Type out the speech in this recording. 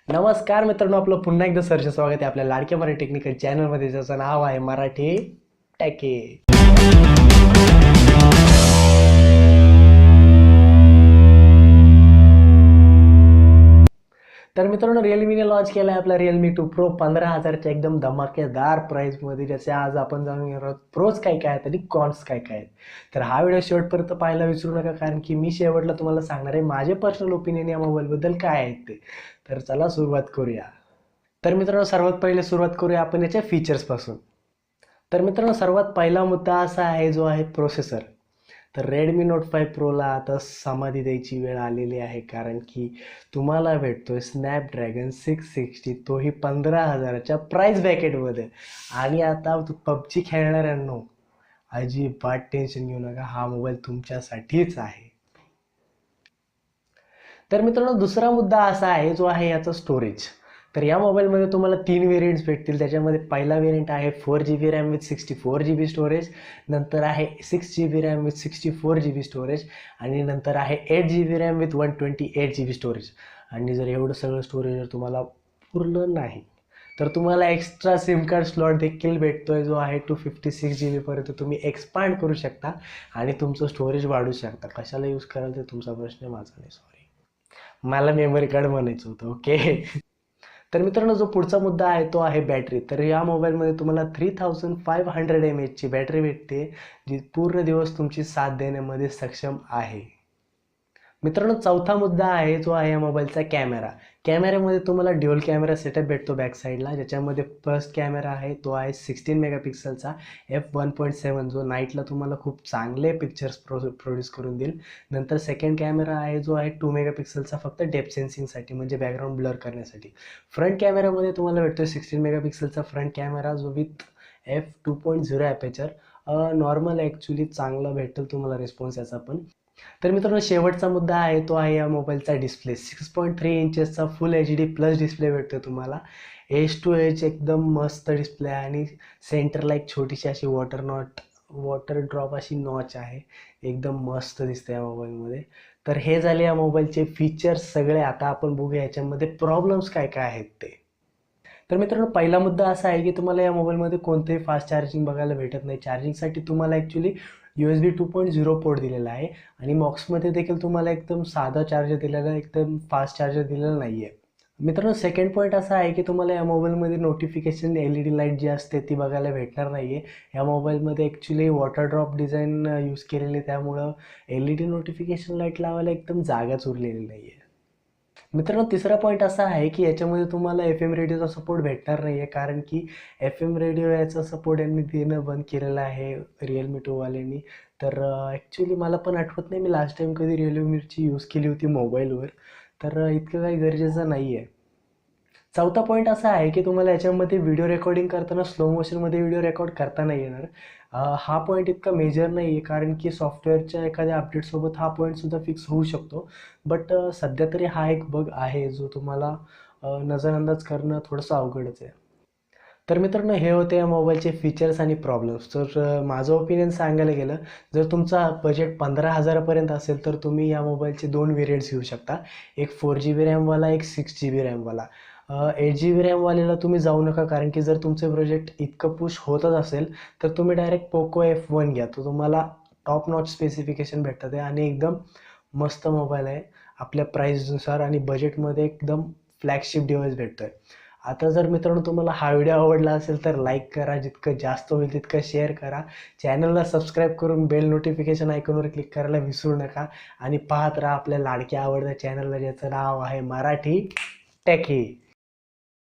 नमस्कार मित्रांनो, आपलं पुन्हा एकदा सरचे स्वागत आहे आपल्या लाडक्या मराठी टेक्निकल चॅनलमध्ये, ज्याचं नाव आहे मराठी टॅकी. तर मित्रांनो, रिअलमीने लॉन्च केला आहे आपला रिअलमी 2 प्रो 15,000च्या एकदम धमाकेदार प्राईसमध्ये, ज्याचे आज आपण जाणून घेणार आहोत प्रोज काय काय आहेत आणि कॉन्स काय काय आहेत. तर हा व्हिडिओ शेवटपर्यंत पाहायला विसरू नका, कारण की मी शेवटला तुम्हाला सांगणार आहे माझे पर्सनल ओपिनियन या मोबाईलबद्दल काय आहेत ते. तर चला सुरुवात करूया. तर मित्रांनो, सर्वात पहिले सुरुवात करूया आपण याच्या फीचर्सपासून. तर मित्रांनो, सर्वात पहिला मुद्दा असा आहे जो आहे प्रोसेसर. तर रेडमी नोट 5 प्रोला आता समाधी द्यायची वेळ आलेली आहे, कारण की तुम्हाला भेटतोय स्नॅपड्रॅगन 660, तोही 15,000च्या प्राईस ब्रॅकेटमध्ये. आणि आता पबजी खेळणाऱ्यांनो अजिबात टेन्शन घेऊ नका, हा मोबाईल तुमच्यासाठीच आहे. तर मित्रांनो, दुसरा मुद्दा असा आहे जो आहे याचा स्टोरेज. तर या मोबाईलमध्ये तुम्हाला 3 व्हेरियंट्स भेटतील. त्याच्यामध्ये पहिला व्हेरियंट आहे 4GB RAM with 64GB storage, नंतर आहे 6GB RAM with 64GB storage, आणि नंतर आहे 8GB RAM with 128GB storage. आणि जर एवढं सगळं स्टोरेज जर तुम्हाला पुरलं नाही, तर तुम्हाला एक्स्ट्रा सिम कार्ड स्लॉट देखील भेटतोय, जो आहे 256GB पर्यंत तुम्ही एक्सपांड करू शकता आणि तुमचं स्टोरेज वाढू शकता. कशाला यूज कराल ते तुमचा प्रश्न, माझा नाही. सॉरी, मला मेमरी कार्ड म्हणायचं होतं. ओके. तर मित्रांनो, जो पुढचा मुद्दा आहे तो आहे बॅटरी. तर या मोबाईलमध्ये तुम्हाला 3500 mAhची बॅटरी भेटते, जी पूर्ण दिवस तुमची साथ देण्यामध्ये सक्षम आहे. मित्रांनो, चौथा मुद्दा आहे जो आहे या मोबाईलचा कॅमेरा. कॅमेऱ्यामध्ये तुम्हाला ड्युअल कॅमेरा सेटअप भेटतो बॅक साईडला, ज्याच्यामध्ये फर्स्ट कॅमेरा आहे तो आहे 16 मेगापिक्सलचा f1.7, जो नाईटला तुम्हाला खूप चांगले पिक्चर्स प्रोड्यूस करून देईल. नंतर सेकंड कॅमेरा आहे जो आहे 2 मेगापिक्सलचा, फक्त डेप्थ सेन्सिंगसाठी, म्हणजे बॅकग्राऊंड ब्लर करण्यासाठी. फ्रंट कॅमेरामध्ये तुम्हाला भेटतो 16 मेगापिक्सलचा फ्रंट कॅमेरा, जो विथ f2.0 ॲपेचर. नॉर्मल ॲक्च्युली चांगला भेटेल तुम्हाला रिस्पॉन्स याचा पण. तर मित्रांनो, शेवटचा मुद्दा आहे तो आहे या मोबाईलचा डिस्प्ले. 6.3 इंचेसचा फुल HD प्लस डिस्प्ले भेटतो तुम्हाला. एज टू एज एकदम मस्त डिस्प्ले आहे, आणि सेंटरला एक छोटीशी अशी वॉटर ड्रॉप अशी नॉच आहे. एकदम मस्त दिसते या मोबाईलमध्ये. तर हे झाले या मोबाईलचे फीचर्स सगळे. आता आपण बघूया याच्यामध्ये प्रॉब्लेम्स काय काय आहेत ते. तर मित्रांनो, पहिला मुद्दा असा आहे की तुम्हाला या मोबाईलमध्ये कोणतेही फास्ट चार्जिंग बघायला भेटत नाही. चार्जिंगसाठी तुम्हाला ॲक्च्युली USB 2.0 पोर्ट दिलेला आहे, आणि बॉक्समध्ये देखील तुम्हाला एकदम साधा चार्जर दिलेला आहे, एकदम फास्ट चार्जर दिलेला नाही आहे. मित्रांनो, सेकंड पॉईंट असा आहे की तुम्हाला या मोबाईलमध्ये नोटिफिकेशन LED लाईट जी असते ती बघायला भेटणार नाही आहे. या मोबाईलमध्ये actually water drop design use केलेली, त्यामुळं LED नोटिफिकेशन लाईट लावायला एकदम जागाच उरलेली नाही आहे. मित्रांनो, तिसरा पॉईंट असा आहे की याच्यामध्ये तुम्हाला FM रेडिओचा सपोर्ट भेटणार नाही आहे, कारण की FM रेडिओ याचा सपोर्ट यांनी देणं बंद केलेलं आहे रिअलमी 2वाल्यांनी. तर ॲक्च्युली मला पण आठवत नाही मी लास्ट टाईम कधी रिअलमीची यूज केली होती मोबाईलवर. तर इतकं काही गरजेचं नाही आहे. चौथा पॉईंट असा आहे की तुम्हाला याच्यामध्ये व्हिडिओ रेकॉर्डिंग करताना स्लो मोशनमध्ये व्हिडिओ रेकॉर्ड करता नाही येणार. हा पॉईंट इतका मेजर नाही आहे, कारण की सॉफ्टवेअरच्या एखाद्या अपडेटसोबत हा पॉईंटसुद्धा फिक्स होऊ शकतो. बट सध्या तरी हा एक बग आहे जो तुम्हाला नजरअंदाज करणं थोडंसं अवघडच आहे. तर मित्रांनो, हे होते या मोबाईलचे फीचर्स आणि प्रॉब्लेम्स. तर माझं ओपिनियन सांगायला गेलं, जर तुमचा बजेट 15,000पर्यंत असेल तर तुम्ही या मोबाईलचे 2 व्हेरियंट्स घेऊ शकता. एक 4GB रॅमवाला, एक 6GB रॅमवाला. 8GB रॅमवाल्याला तुम्ही जाऊ नका, कारण की जर तुमचं बजेट इतकं पुश होतच असेल तर तुम्ही डायरेक्ट पोको F1 घ्या. तो तुम्हाला टॉप नॉच स्पेसिफिकेशन भेटतात आहे, आणि एकदम मस्त मोबाईल आहे आपल्या प्राईसनुसार, आणि बजेटमध्ये एकदम फ्लॅगशिप डिव्हाइस भेटतो आहे. आता जर मित्रांनो तुम्हाला हा व्हिडिओ आवडला असेल तर लाईक करा, जितकं जास्त होईल तितकं शेअर करा. चॅनलला सबस्क्राईब करून बेल नोटिफिकेशन आयकॉनवर क्लिक करायला विसरू नका, आणि पाहत राहा आपल्या लाडक्या आवडत्या चॅनलला, ज्याचं नाव आहे मराठी टेकी.